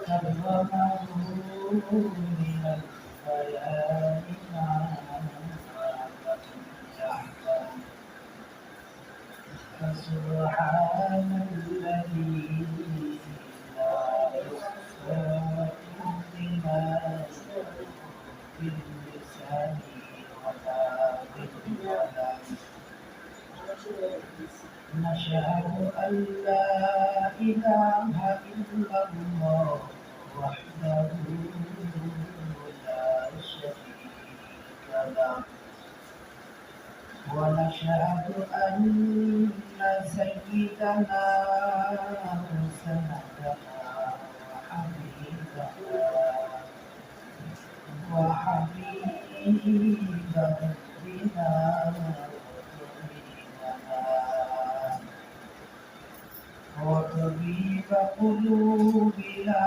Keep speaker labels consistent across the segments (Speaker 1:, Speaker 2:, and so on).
Speaker 1: كرمه من البيان ما يحتاج فسبحان الذي لا يحصى بما باللسان ولا بالقلم نشهد أن لا إله إلا الله وحده لا شريك له ونشهد أن سيدنا وسندنا وحبيب ربنا وطبيب قلوبنا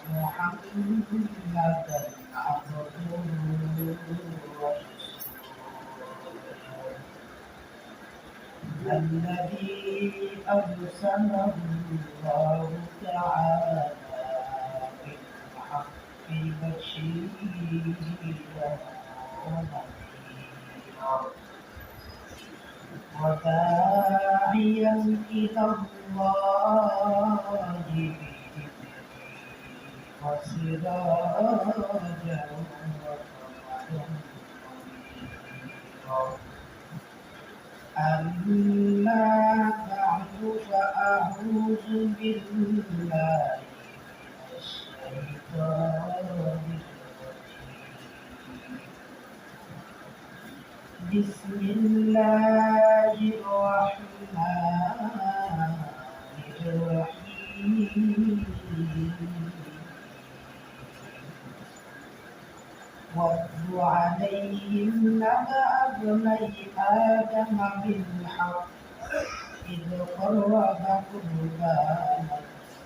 Speaker 1: محمدا عبده الذي أرسله الله تعالى بالحق بشيرا ونذيرا وداعيا إلى الله بإذنه وسراجا وقمرا منيرا أما بعد فأعوذ بالله من الشيطان الرجيم بسم الله الرحمن الرحيم واتل عليهم نبأ ابني آدم بالحق إذ قربا قربانا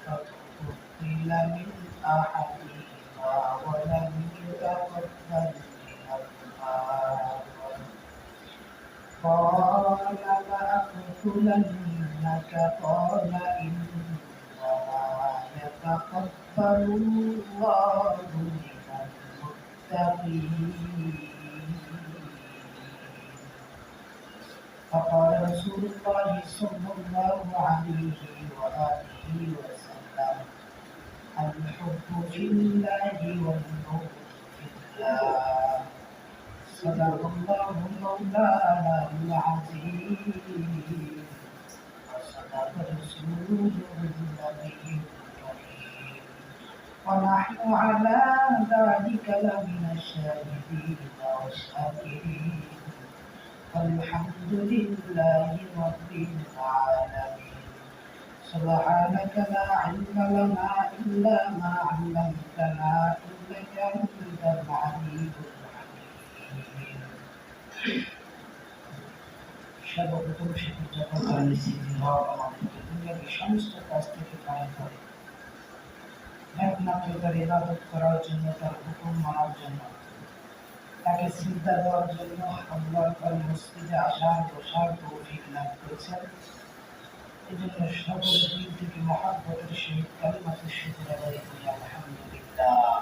Speaker 1: فتقبل من أحدهما ولم يتقبل من الآخر قال لأقتلنك قال إنما يتقبل الله من فقال رسول الله صلى الله عليه وآله وسلم الحب في الله والبغض في الله صدق الله مولانا العظيم وصدق رسوله النبي الكريم ونحن على ذلك لمن الشاهدين والشاكرين والحمد لله رب العالمين سبحانك لا علم لنا إلا ما علمتنا إنك أنت العليم الحكيم সর্বপ্রথম সেটি যখন আমি সিদ্ধি হওয়া আমাদেরকে দুনিয়ার সমস্ত কাজ থেকে কায়েম করে একমাত্র তার ইবাদত করার জন্য তার হুকুম মানার জন্য তাকে সিজদা দেওয়ার জন্য আল্লাহর তার মসজিদে আসার বসার তৌফিক লাভ করেছেন এই জন্য সকল দিক থেকে মহাব্বতের সহিত কালিমাতুর শুকর আদায় করি আলহামদুলিল্লাহ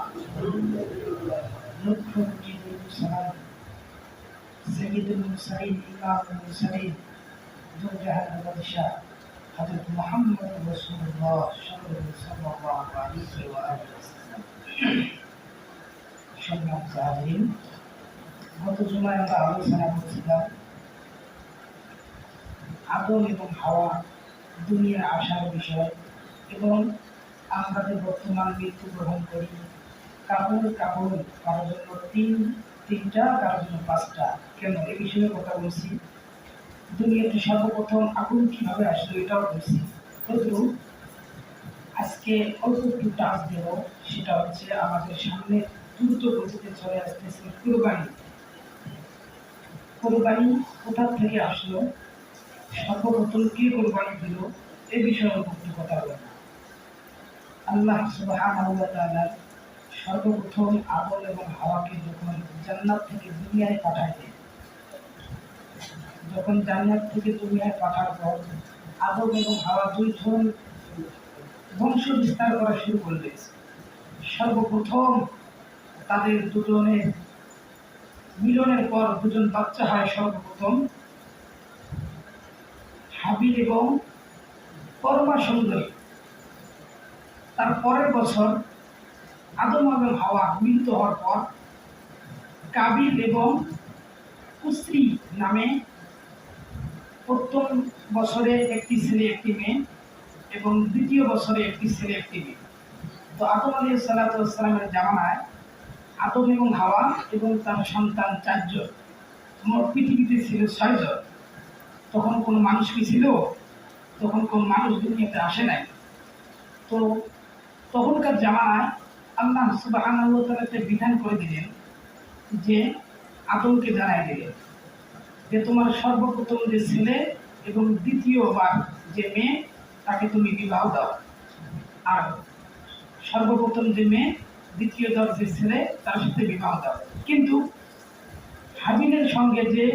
Speaker 1: লক্ষ কোটি সালাম সৈয়দুল মুরসালিন ইমামুল মুরসালিন দু জাহানের বাদশাহ হযরত মুহাম্মদ রাসূলুল্লাহ সাল্লাল্লাহু আলাইহি ওয়া সাল্লাম সম্মানিত হাজিরিন গত জুমায় আমরা আলোচনা করছিলাম আদম এবং হাওয়া দুনিয়া আসার বিষয় এবং আমরা যে বর্তমান মৃত্যুবরণ করি কারোর কারোর জন্য তিনটা কারোর জন্য পাঁচটা কেন এই বিষয়ে কথা বলছি দুনিয়াতে সর্বপ্রথম আগুন কিভাবে আসলো এটাও বলছি কিন্তু আজকে অল্প একটু টাচ দেব সেটা হচ্ছে আমাদের সামনে দ্রুত গতিতে চলে আসতেছে কোরবানি কোথা থেকে আসলো সর্বপ্রথম কে কোরবানি দিল এ বিষয়ে অল্প একটু কথা বলব আল্লাহ সুবহানাহু ওয়া তাআলা সর্বপ্রথম আদম এবং হাওয়াকে যখন জান্নাত থেকে দুনিয়ায় পাঠাইলেন যখন জান্নাত থেকে দুনিয়ায় পাঠার পর আদম এবং হাওয়া বংশ বিস্তার করা শুরু করবে। সর্বপ্রথম তাদের দুজনের মিলনের পর দুজন বাচ্চা হয়। সর্বপ্রথম হাবিল এবং পরমা সুন্দরী। তার পরের বছর আদম এবং হাওয়া মিলিত হওয়ার পর কাবিল এবং কুসরি নামে প্রথম বছরে একটি ছেলে একটি মেয়ে এবং দ্বিতীয় বছরে একটি ছেলে একটি মেয়ে। তো আদম আলাইহিস সালামের জামানায় আদম এবং হাওয়া এবং তার সন্তান 4 জন। মোট পৃথিবীতে ছিল 6 জন। তখন কোনো মানুষ কি ছিল? তখন কোন মানুষ দুনিয়াতে আসে নাই। তো তখনকার জামানায় আল্লাহ সুবহানাহু ওয়া তাআলা একটা বিধান করে দিলেন যে আদমকে জানাই দিলেন যে তোমার সর্বপ্রথম যে ছেলে এবং দ্বিতীয়বার যে মেয়ে তাকে তুমি বিবাহ দাও, আর সর্বপ্রথম যে মেয়ে দ্বিতীয় দর যে ছেলে তার সাথে বিবাহ দাও। কিন্তু হাবিলের সঙ্গে যে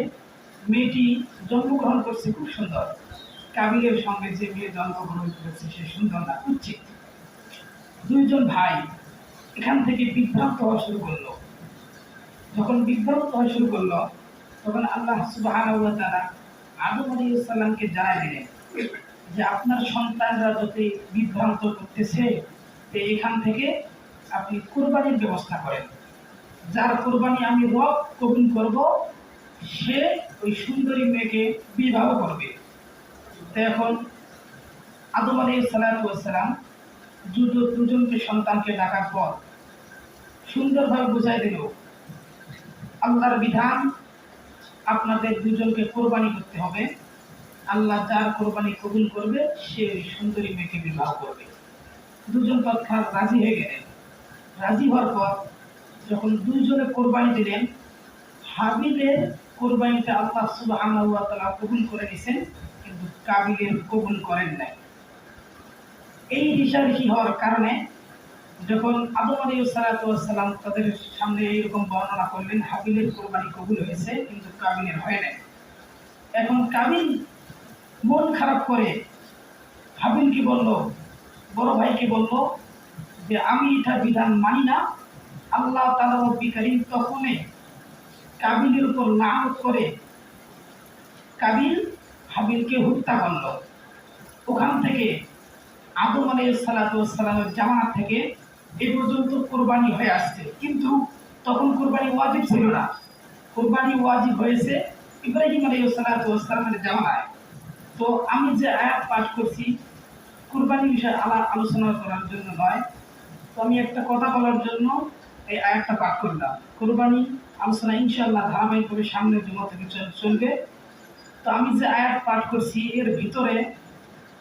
Speaker 1: মেয়েটি জন্মগ্রহণ করছে খুব সুন্দর, কাবিলের সঙ্গে যে মেয়ে জন্মগ্রহণ করেছে সে সুন্দর না, কুৎসিত। দুইজন ভাই এখান থেকে বিভ্রান্ত হওয়া শুরু করলো। যখন বিভ্রান্ত হওয়া শুরু করলো তখন আল্লাহ সুবহানাহু ওয়া তাআলা আদম আলাইহিস সালামকে জানাই দিলেন যে আপনার সন্তানরা যদি বিভ্রান্ত করতেছে এখান থেকে আপনি কুরবানির ব্যবস্থা করেন। যার কুরবানি আমি রব কবুল করব সে ওই সুন্দরী মেয়েকে বিবাহ করবে। তো এখন আদম আলাইহিস সালাম দুজনকে সন্তানকে ডাকার পর সুন্দরভাবে বুঝাই দিল আল্লাহর বিধান, আপনাদের দুজনকে কোরবানি করতে হবে। আল্লাহ যার কোরবানি কবুল করবে সে ওই সুন্দরী মেয়েকে বিবাহ করবে। দুজন তৎক্ষণাৎ রাজি হয়ে গেলেন। রাজি হওয়ার পর যখন দুইজনে কোরবানি দিলেন, হাবিলের কোরবানিটা আল্লাহ সুবহানাহু ওয়া তাআলা কবুল করে নিয়েছেন, কিন্তু কাবিলের কবুল করেন নাই। এই রিসার্চি হওয়ার কারণে যখন আদম আলাইহিস সালাম তাদের সামনে এইরকম বর্ণনা করলেন হাবিলের কোরবানি কবুল হয়েছে কিন্তু কাবিলের হয় নাই। এখন কাবিল মন খারাপ করে হাবিলকে বলল, বড় ভাইকে বলল যে আমি এটা বিধান মানি না। আল্লাহ তাআলা রব্বুল কারীম তখনই কাবিলের উপর লানত করে কাবিল হাবিলকে হত্যা করল। ওখান থেকে আদম আলাইহিস সালামের জামানা থেকে এ পর্যন্ত কোরবানি হয়ে আসছে, কিন্তু তখন কোরবানি ওয়াজিব ছিল না। কোরবানি ওয়াজিব হয়েছে ইব্রাহিম আলাইহিস সালামের জামানায়। তো আমি যে আয়াত পাঠ করছি কোরবানি বিষয়ে আলোচনা করার জন্য নয়, তো আমি একটা কথা বলার জন্য এই আয়াতটা পাঠ করলাম। কোরবানি আলোচনা ইনশাআল্লাহ ধারাবাহিকভাবে সামনের জুমা থেকে চলবে। তো আমি যে আয়াত পাঠ করছি এর ভিতরে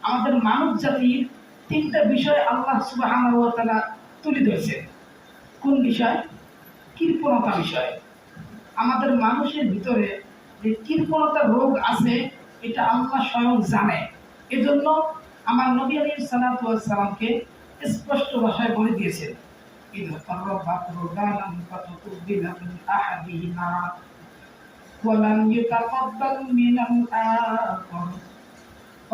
Speaker 1: আমাদের মানব জাতির 3টা বিষয় আল্লাহ সুবহানাহু ওয়া তাআলা তুলে ধরেছে। কোন বিষয়? কৃপণতা বিষয়। আমাদের মানুষের ভিতরে যে কৃপণতা রোগ আছে এটা আল্লাহ স্বয়ং জানে। এজন্য আমার নবী আলাইহিস সালাতু ওয়াস সালামকে স্পষ্ট ভাষায় বলে দিয়েছেন ইদা কাররাবা কুরবানান ফাতুবিলা মিন আহাদিহিমা ওয়া লাম ইতাকাব্বাল মিনাল আখর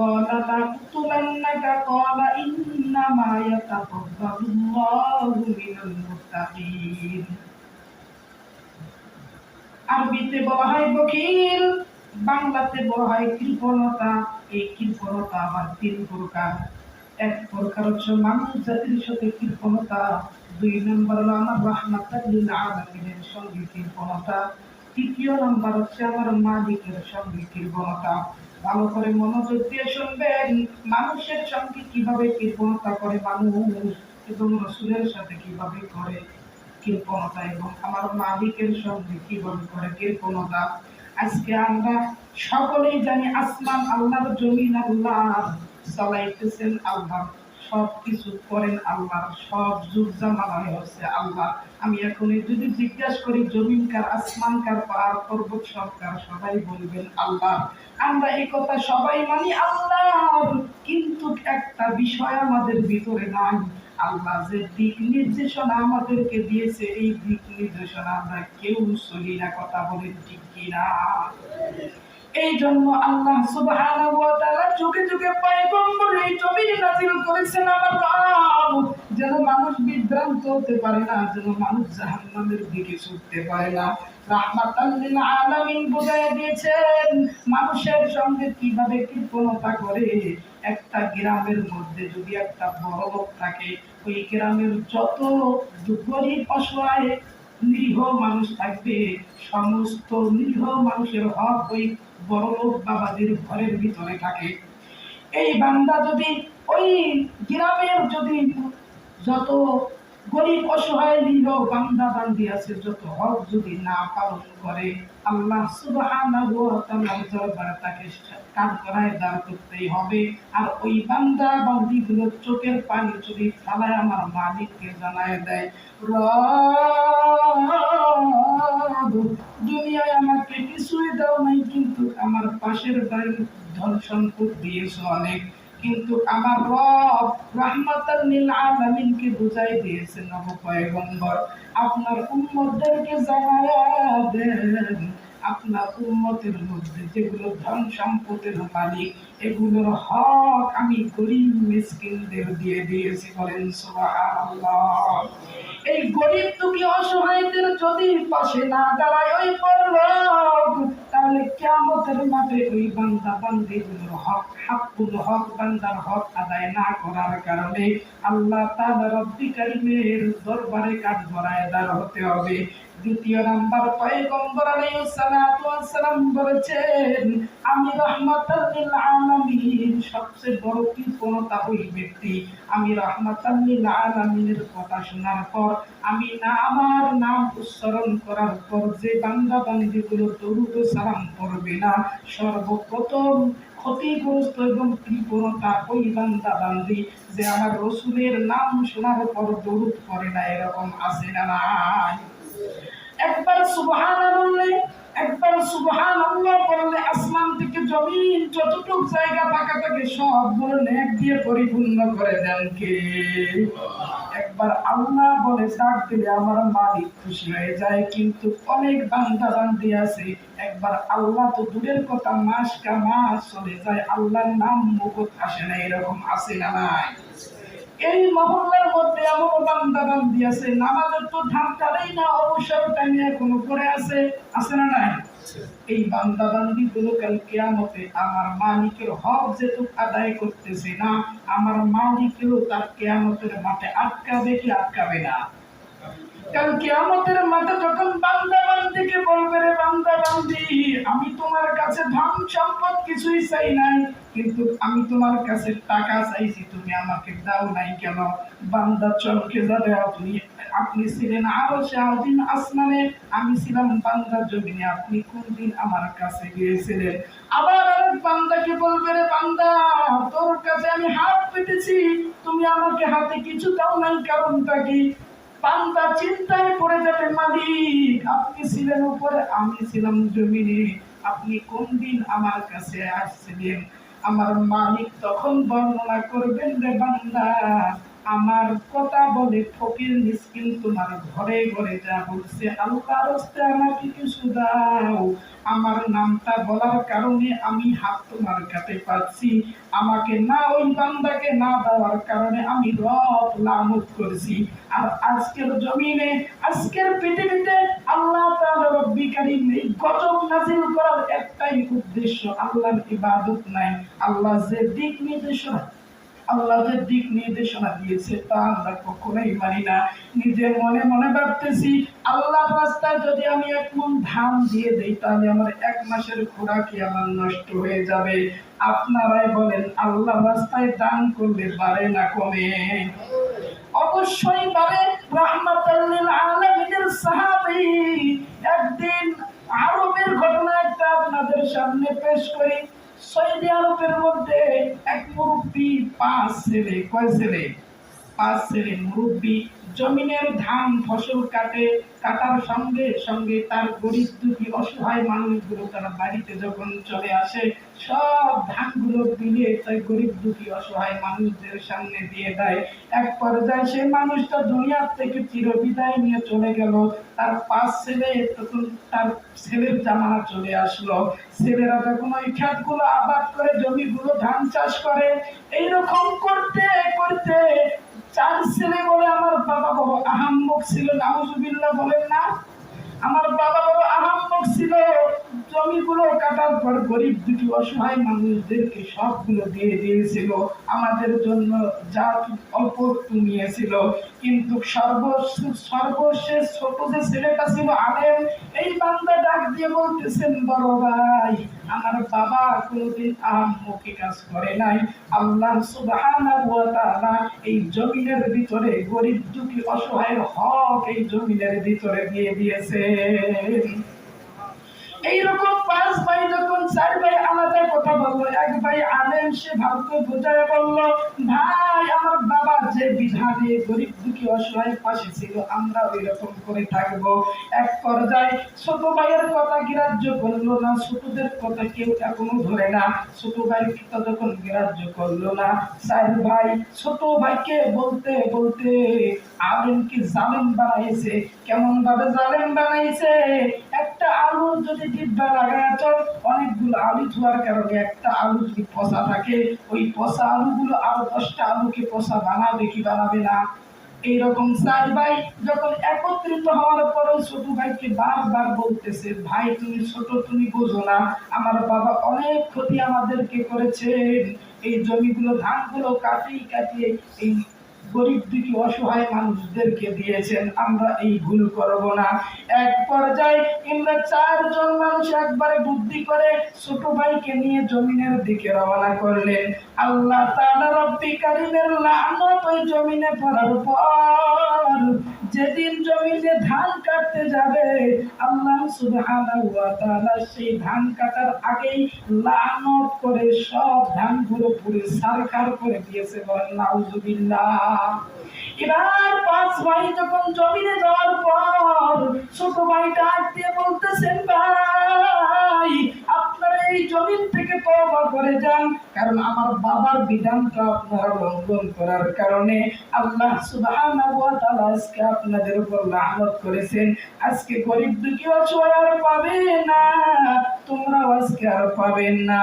Speaker 1: قال لأقتلنك قال إنما يتقبل الله من المتقين। আরবিতে বলা হয় বখিল, বাংলাতে বলা হয় কৃপণতা। এই কৃপণতা আবার 3 প্রকার। এক প্রকার হচ্ছে মানুষ জাতির সাথে কৃপণতা, 2 নম্বর হলো আমার রাহমাতাল লিল আলামিনের সঙ্গে কৃপণতা, 3 নম্বর হচ্ছে আমার মালিকের সঙ্গে কৃপণতা। ভালো করে মনোযোগ দিয়ে শুনবেন, মানুষের সঙ্গে কিভাবে কৃপণতা করে মানুষ এবং রাসূলের সাথে কিভাবে করে কৃপণতা এবং আমার মালিকের সঙ্গে কিভাবে করে কৃপণতা। আজকে আমরা সকলেই জানি আসমান আল্লাহর, জমিন আল্লাহর, চালাইতেছেন আল্লাহ, সব কিছু করেন আল্লাহ, সব যুগ জামানায় হচ্ছে আল্লাহ। আমি এখন যদি জিজ্ঞাসা করি জমিন কার, আসমান কার, পাহাড় পর্বত সব কার, সবাই বলবেন আল্লাহ। আমরা এই কথা সবাই মানি আল্লাহর, কিন্তু একটা বিষয় আমাদের ভিতরে নাই। আল্লাহ যে দিক নির্দেশনা আমাদেরকে দিয়েছে এই দিক নির্দেশনা আমরা কেউ চলি না। কথা বলেন ঠিক কিনা? এই জন্য আল্লাহ সুবহানাহু ওয়া তাআলা যুগে যুগে পয়গম্বর এই জমিনে নাযিল করেছেন আমার রব, যেন মানুষ বিভ্রান্ত হতে পারে না, যেন মানুষ জাহান্নামের দিকে ছুটতে পারে না। রাহমাতাল লিল আলামিন বুঝাইয়া দিয়েছেন মানুষের সঙ্গে কিভাবে কৃপণতা করে। একটা গ্রামের মধ্যে যদি একটা বড় লোক থাকে, ওই গ্রামের যত গরিব অসহায় নিরীহ মানুষ থাকবে, সমস্ত নিরীহ মানুষের হক ওই বড়লোক বাবাদের ঘরের ভিতরে থাকে। এই বান্দা যদি ওই গ্রামের যদি যত গরিব অসহায় নিরীহ বান্দা বান্দি আছে, যত হক যদি না পালন করে, আল্লাহ সুবহানাহু ওয়া তাআলার দরবারে তাকে কাঠগড়ায় দাঁড় করতেই হবে। আর ওই বান্দা বান্দিগুলো চোখের পানি যদি ফেলায় আমার মালিককে জানায় দেয়, রব, দুনিয়ায় আমাকে কিছুই দাও নাই, কিন্তু আমার পাশের বাড়ির ধন সম্পদ দিয়েছো অনেক, কিন্তু আমার রব রাহমাতাল লিল আলামিনকে বুঝাই দিয়েছেন নবী পয়গম্বর, আপনার উম্মতদেরকে জানায়া দেন আপনার উম্মতের মধ্যে যেগুলো ধন সম্পদের মালিক, এগুলোর হক আমি গরিব মিসকিনদের দিয়ে দিয়েছি। বলেন সুবহানাল্লাহ। এই গরিব দুঃখী অসহায়দের যদি পাশে না দাঁড়ায় ওই পরলোক, তাহলে কিয়ামতের মাঠে ওই বান্দা বান্দীগুলোর হক বান্দার হক আদায় না করার কারণে আল্লাহ তাআলা রব্বি কারীমের দরবারে কাঠগড়ায় দাঁড় হতে হবে। দ্বিতীয় নাম্বার, পয়গম্বর আলাইহিস সালাতু ওয়াস সালাম বলেছেন, আমি রাহমাতাল লিল আলামিন, সবচেয়ে বড় কৃপণতা ওই ব্যক্তি, আমি রাহমাতাল লিল আলামিনের কথা শোনার পর, আমি না আমার নাম উচ্চারণ করার পর যে বান্দা বান্দীগুলো দরুদ ও সালাম পড়বে না, সর্বপ্রথম ক্ষতিগ্রস্ত এবং কৃপণতা ওই বান্দা বান্দি যে আমার রাসূলের নাম শোনার পর দরুদ পড়ে না। এরকম আছে না নাই? একবার সুবহানাল্লাহ, একবার সুবহানাল্লাহ বললে আসমান থেকে জমিন যতটুক জায়গা ফাঁকা থাকে সবগুলো নেক দিয়ে পরিপূর্ণ করে দেন কে? একবার আল্লাহ বলে ডাক দিলে আমার মালিক খুশি হয়ে যায়। কিন্তু অনেক বান্দা বান্দি আছে, একবার আল্লাহ তো দূরের কথা, মাস কা মাস চলে যায়, আল্লাহর নাম মুখত আসে না। এরকম আছে না নাই? এই মহল্লার মধ্যে এমন বান্দা বান্দি আছে, নামাজের তো ধান কাটেই না, অবসর টাইমে এখনো পড়ে আছে না নাই? এই বান্দা বান্দি গুলো কাল কিয়ামতে আমার মালিকের হক যেহেতু আদায় করতেছে না, আমার মালিকও তার কিয়ামতের মাঠে আটকাবে কি আটকাবে না? কাল কিয়ামতের মাঠে যখন বান্দা বান্দিকে বলবে, রে বান্দা বান্দি, আমি তোমার কাছে ধন সম্পদ কিছুই চাই নাই, কিন্তু আমি তোমার কাছে টাকা চাইছি, তুমি আমাকে দাও নাই কেন? বান্দা চমকে যাবে, আপনি ছিলেন আরশে আযীম আসমানে, আমি ছিলাম বান্দা জমিনে, আপনি কোন দিন আমার কাছে গিয়েছিলেন? আবার আরেক বান্দাকে বলবে, রে বান্দা, তোর কাছে আমি হাত পেতেছি, তুমি আমাকে হাতে কিছু দাও নাই, কারণটা কি? বান্দা চিন্তায় পড়ে যাবে, মালিক আপনি ছিলেন উপরে, আমি ছিলাম জমিনে, আপনি কোন দিন আমার কাছে আসছিলেন? আমার মালিক তখন বর্ণনা করবেন, রে বান্দা, আমার কথা বলে ফকির মিসকিন তোমার ঘরে ঘরে যা বলছে, আল্লাহর রাস্তায় আমাকে কিছু দাও, আমার নামটা বলার কারণে আমি হাত তোমার কাছে পাচ্ছি, আমাকে না ওই বান্দাকে না দেওয়ার কারণে আমি রব লানত করেছি। আর আজকের জমিনে, আজকের পৃথিবীতে আল্লাহ তাআলা রব্বি কারীম এই গজব নাযিল করার একটাই উদ্দেশ্য, আল্লাহর ইবাদত নাই। আল্লাহ যে দিক নির্দেশনা দিয়েছে তা আমরা কখনোই মানি না। নিজের মনে মনে ভাবতেছি, আল্লাহর রাস্তায় যদি আমি 1 মণ ধান দিয়ে দেই, তাহলে আমার 1 মাসের খোরাকি আমার নষ্ট হয়ে যাবে। আপনারাই বলেন, আল্লাহর রাস্তায় দান করলে বাড়ে না কমে? অবশ্যই বাড়ে। রাহমাতাল লিল আলামিনের সাহাবী একদিন আরবের ঘটনা একটা আপনাদের সামনে পেশ করি। সৌদি আরবের মধ্যে এক মুরব্বী, 5 ছেলে, কয় ছেলে? 5 ছেলে মুরব্বী জমিনের ধান ফসল কাটার সঙ্গে সঙ্গে তার গরিব দুঃখী অসহায় মানুষগুলো তারা বাড়িতে যখন চলে আসে, সব ধানগুলো বিলিয়ে তাই গরিব দুঃখী অসহায় মানুষদের সামনে দিয়ে দেয়। এক পর্যায়ে সেই মানুষটা দুনিয়ার থেকে চিরবিদায় নিয়ে চলে গেল। তার 5 ছেলে, তখন তার ছেলের জামানা চলে আসলো। ছেলেরা যখন ওই ক্ষেতগুলো আবাদ করে, জমিগুলো ধান চাষ করে, এইরকম করতে আহাম্মক ছিল, নাউজুবিল্লাহ বলেন না। আমার বাবা বড় আহাম্মক ছিল, জমিগুলো কাটার পর গরিব দুঃখী অসহায় মানুষদেরকে সবগুলো দিয়ে দিয়েছিল, আমাদের জন্য যা অল্প একটু নিয়েছিল। কিন্তু সর্বশেষ ছোট যে ছেলেটা ছিল আলেম, এই বান্দা ডাক দিয়ে বলতেছেন, বড় ভাই আমার বাবা কোনোদিন আহাম্মকি কাজ করে নাই। আল্লাহ সুবহানাহু ওয়া তাআলা এই জমিনের ভিতরে গরিব দুঃখী অসহায়ের হক এই জমিনের ভিতরে দিয়ে দিয়েছে। এইরকম পাঁচ ভাই যখন চার ভাই আলাদা কথা বললো, এক ভাই আলেম সে ভাবতে বোঝায় বলল, ভাই আমার বাবা যে বিধানে গরিব দুঃখী অসহায় পাশে ছিল আমরা ওই রকম করে থাকবো। এক পর্যায়ে ছোট ভাইয়ের কথা গ্রাহ্য করলো না, ছোটদের কথা কেউ এখনো ধরে না, ছোট ভাইয়ের কথা যখন গ্রাহ্য করলো না, চার ভাই ছোট ভাইকে বলতে বলতে আলেমকে জালেম বানাইছে। কেমন ভাবে জালেম বানাইছে? একটা আলু যদি ডিব্বা লাগায় চল, অনেকগুলো আলু ধোয়ার কারণে একটা আলু যদি পচা থাকে, ওই পচা আলুগুলো আরো 10টা আলুকে পচা বানাবে কি বানাবে না? এইরকম চার ভাই যখন একত্রিত হওয়ার পরে ছোট ভাইকে বারবার বলতেছে, ভাই তুমি ছোট, তুমি বোঝো না, আমার বাবা অনেক ক্ষতি আমাদেরকে করেছেন, এই জমিগুলো ধানগুলো কাটিয়ে কাটিয়ে এই গরিব দুঃখী অসহায় মানুষদেরকে দিয়েছেন, আমরা এই ভুল করব না। এক পর্যায়ে আমরা চারজন মানুষ একবারে বুদ্ধি করে ছোট ভাইকে নিয়ে জমিনের দিকে রওনা করলেন। আল্লাহ তাআলা রব্বি কারীমের লানত ওই জমিনে পড়ার পর যেদিন জমিনে ধান কাটতে যাবে, আল্লাহ সুবহানাহু ওয়া তাআলা সেই ধান কাটার আগেই লানত করে সব ধানগুলো পুরো সারখার করে দিয়েছে। বলেন নাউজুবিল্লাহ। এবার পাঁচ ভাই যখন জমিনে যাওয়ার পর ছোট ভাই ডাক দিয়ে বলতেছেন, ভাই আপনারা এই জমিন থেকে তওবা করে যান, কারণ আমার বাবার বিধানটা আপনারা লঙ্ঘন করার কারণে আল্লাহ সুবহানাহু ওয়া তাআলা আজকে আপনাদের উপর লানত করেছেন। আজকে গরিব দুঃখী অসহায় আর পাবে না, তোমরা আজকে আর পাবেন না।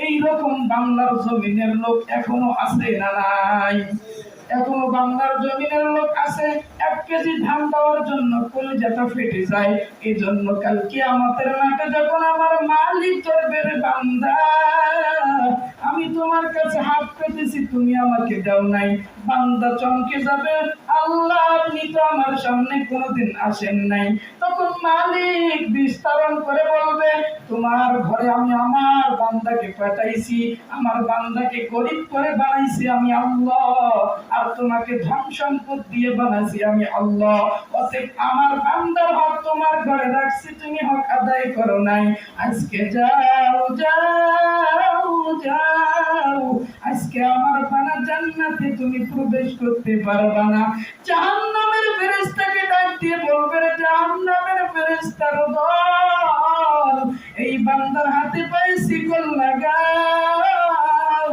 Speaker 1: এইরকম বাংলার জমিনের লোক এখনো আছে না নাই? এখনো বাংলার জমিনের লোক আছে, 1 কেজি ধান দেওয়ার জন্য কলিজাটা ফেটে যায়। এই জন্য কাল কিয়ামতের মাঠে যখন আমার মালিক ধরবে, বান্দা আমি তোমার কাছে হাত পেতেছি, তুমি আমাকে দাও নাই, বান্দা চমকে যাবে, আল্লাহ আপনি তো আমার সামনে কোনোদিন আসেন নাই। তখন মালিক বিস্তারণ করে বলবে, তোমার ঘরে আমি আমার বান্দাকে পাঠাইছি, আমার বান্দাকে গরিব করে বানাইছি আমি আল্লাহ, আর তোমাকে ধন সম্পদ দিয়ে বানাইছি আমি আল্লাহ। অতএব আমার বান্দার হক তোমার ঘরে রাখছি, তুমি হক আদায় করো নাই। আজকে যাও যাও যাও, আজকে আমার বানা জান্নাতে তুমি প্রবেশ করতে পারবে না। জাহান্নামের ফেরেশতাকে ডাক দিয়ে বলবে, জাহান্নামের ফেরেশতার দল, এই বান্দার হাতে পায়ে শিকল লাগাও,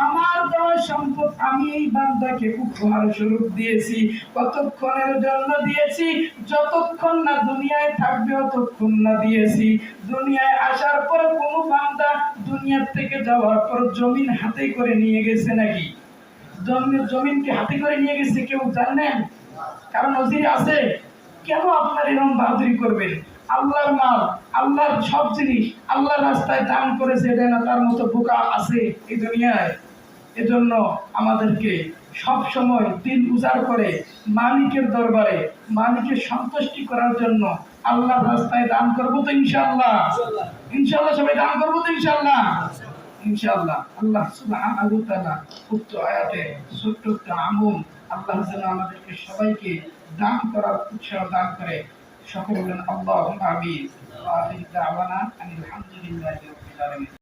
Speaker 1: আমার দেওয়া সম্পদ আমি এই বান্দাকে উপহার স্বরূপ দিয়েছি। কতক্ষণের জন্য দিয়েছি? যতক্ষণ না দুনিয়ায় থাকবে ততক্ষণ না দিয়েছি। দুনিয়ায় আসার পর কোন বান্দা দুনিয়ার থেকে যাওয়ার পর জমিন হাতে করে নিয়ে গেছে নাকি? জমিনকে হাতে করে নিয়ে গেছে কেউ জানেন? কারণ নজির আছে। কেন আপনার এরকম বাহাদুরি করবেন? আল্লাহর মাল, আল্লাহর সব জিনিস আল্লাহর রাস্তায় দান করেছে, এটা না তার মতো বোকা আছে এই দুনিয়ায়? এজন্য আমাদেরকে সব সময় দিল উজাড় করে মালিকের দরবারে মালিকের সন্তুষ্টি করার জন্য আল্লাহর রাস্তায় দান করবো তো ইনশাআল্লাহ। ইনশাআল্লাহ সবাই দান করবো তো ইনশাআল্লাহ। ইনশাআল্লাহ আল্লাহ সুবহানাহু ওয়া তাআলা উক্ত আয়াতে ছোট্ট একটা আমল আল্লাহ যেন আমাদেরকে সবাইকে দান করার উৎসাহ দান করে। সকলে বলেন আল্লাহুম্মা আমিন। ওয়া আখিরু দাওয়ানা আনিল হামদুলিল্লাহি রাব্বিল আলামিন।